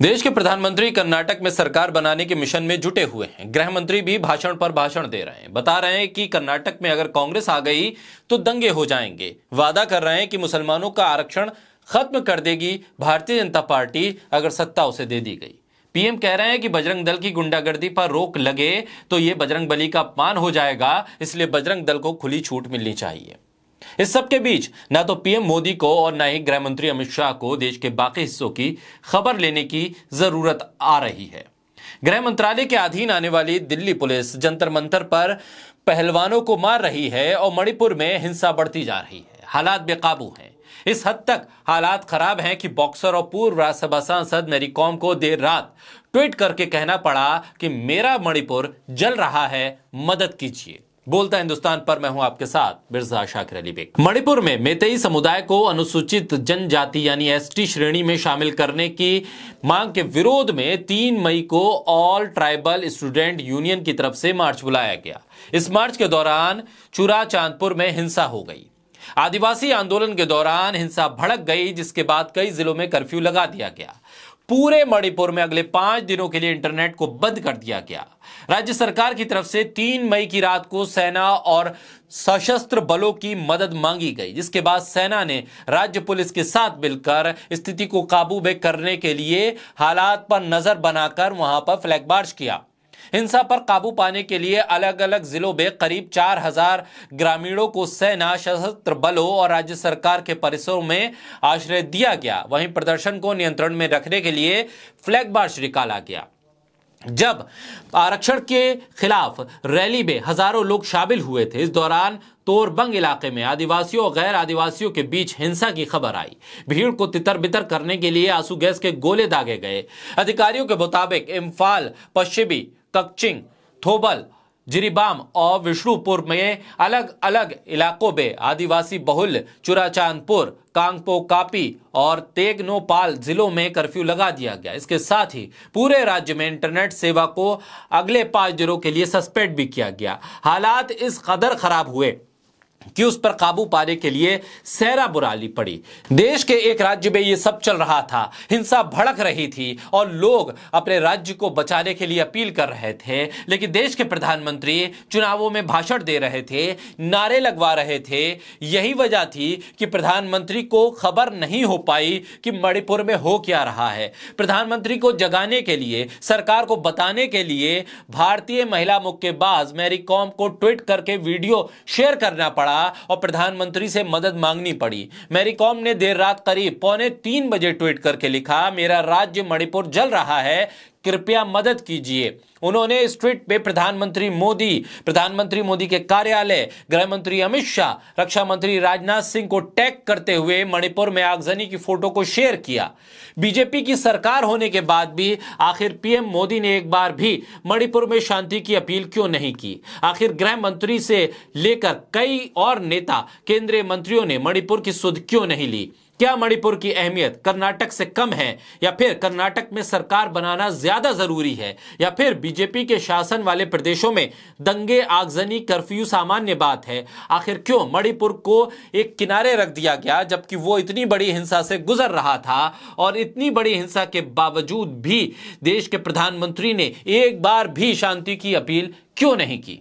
देश के प्रधानमंत्री कर्नाटक में सरकार बनाने के मिशन में जुटे हुए हैं। गृह मंत्री भी भाषण पर भाषण दे रहे हैं, बता रहे हैं कि कर्नाटक में अगर कांग्रेस आ गई तो दंगे हो जाएंगे। वादा कर रहे हैं कि मुसलमानों का आरक्षण खत्म कर देगी भारतीय जनता पार्टी अगर सत्ता उसे दे दी गई। पीएम कह रहे हैं कि बजरंग दल की गुंडागर्दी पर रोक लगे तो ये बजरंग बली का अपमान हो जाएगा, इसलिए बजरंग दल को खुली छूट मिलनी चाहिए। इस सब के बीच ना तो पीएम मोदी को और ना ही गृह मंत्री अमित शाह को देश के बाकी हिस्सों की खबर लेने की जरूरत आ रही है। गृह मंत्रालय के अधीन आने वाली दिल्ली पुलिस जंतर मंतर पर पहलवानों को मार रही है और मणिपुर में हिंसा बढ़ती जा रही है। हालात बेकाबू हैं। इस हद तक हालात खराब हैं कि बॉक्सर और पूर्व राज्यसभा सांसद मैरी कॉम को देर रात ट्वीट करके कहना पड़ा कि मेरा मणिपुर जल रहा है, मदद कीजिए। बोलता हिंदुस्तान पर मैं हूं आपके साथ मिर्जा शाकिर अली बेग। मणिपुर में मेतेई समुदाय को अनुसूचित जनजाति यानी एसटी श्रेणी में शामिल करने की मांग के विरोध में 3 मई को ऑल ट्राइबल स्टूडेंट यूनियन की तरफ से मार्च बुलाया गया। इस मार्च के दौरान चुराचांदपुर में हिंसा हो गई। आदिवासी आंदोलन के दौरान हिंसा भड़क गई, जिसके बाद कई जिलों में कर्फ्यू लगा दिया गया। पूरे मणिपुर में अगले 5 दिनों के लिए इंटरनेट को बंद कर दिया गया। राज्य सरकार की तरफ से 3 मई की रात को सेना और सशस्त्र बलों की मदद मांगी गई, जिसके बाद सेना ने राज्य पुलिस के साथ मिलकर स्थिति को काबू में करने के लिए हालात पर नजर बनाकर वहां पर फ्लैगमार्च किया। हिंसा पर काबू पाने के लिए अलग अलग जिलों में करीब 4000 ग्रामीणों को सेना, सशस्त्र बलों और राज्य सरकार के परिसरों में आश्रय दिया गया। वहीं प्रदर्शन को नियंत्रण में रखने के लिए फ्लैग मार्च निकाला गया। जब आरक्षण के खिलाफ रैली में हजारों लोग शामिल हुए थे, इस दौरान तोरबंग इलाके में आदिवासियों और गैर आदिवासियों के बीच हिंसा की खबर आई। भीड़ को तितर बितर करने के लिए आंसू गैस के गोले दागे गए। अधिकारियों के मुताबिक इम्फाल, पश्चिमी कक्चिंग, थोबल, जिरीबाम और विष्णुपुर में अलग अलग इलाकों में आदिवासी बहुल चुराचांदपुर, कांगपो कापी और तेगनोपाल जिलों में कर्फ्यू लगा दिया गया। इसके साथ ही पूरे राज्य में इंटरनेट सेवा को अगले 5 दिनों के लिए सस्पेंड भी किया गया। हालात इस कदर खराब हुए कि उस पर काबू पाने के लिए सहरा बुराली पड़ी। देश के एक राज्य में यह सब चल रहा था, हिंसा भड़क रही थी और लोग अपने राज्य को बचाने के लिए अपील कर रहे थे, लेकिन देश के प्रधानमंत्री चुनावों में भाषण दे रहे थे, नारे लगवा रहे थे। यही वजह थी कि प्रधानमंत्री को खबर नहीं हो पाई कि मणिपुर में हो क्या रहा है। प्रधानमंत्री को जगाने के लिए, सरकार को बताने के लिए भारतीय महिला मुक्केबाज मैरी कॉम को ट्वीट करके वीडियो शेयर करना पड़ा और प्रधानमंत्री से मदद मांगनी पड़ी। मैरी कॉम ने देर रात करीब 2:45 बजे ट्वीट करके लिखा, मेरा राज्य मणिपुर जल रहा है, कृपया मदद कीजिए। उन्होंने इस ट्वीट पे प्रधानमंत्री मोदी के कार्यालय, गृह मंत्री अमित शाह, रक्षा मंत्री राजनाथ सिंह को टैग करते हुए मणिपुर में आगजनी की फोटो को शेयर किया। बीजेपी की सरकार होने के बाद भी आखिर पीएम मोदी ने एक बार भी मणिपुर में शांति की अपील क्यों नहीं की? आखिर गृह मंत्री से लेकर कई और नेता, केंद्रीय मंत्रियों ने मणिपुर की सुध क्यों नहीं ली? क्या मणिपुर की अहमियत कर्नाटक से कम है, या फिर कर्नाटक में सरकार बनाना ज्यादा जरूरी है, या फिर बीजेपी के शासन वाले प्रदेशों में दंगे, आगजनी, कर्फ्यू सामान्य बात है? आखिर क्यों मणिपुर को एक किनारे रख दिया गया, जबकि वो इतनी बड़ी हिंसा से गुजर रहा था? और इतनी बड़ी हिंसा के बावजूद भी देश के प्रधानमंत्री ने एक बार भी शांति की अपील क्यों नहीं की?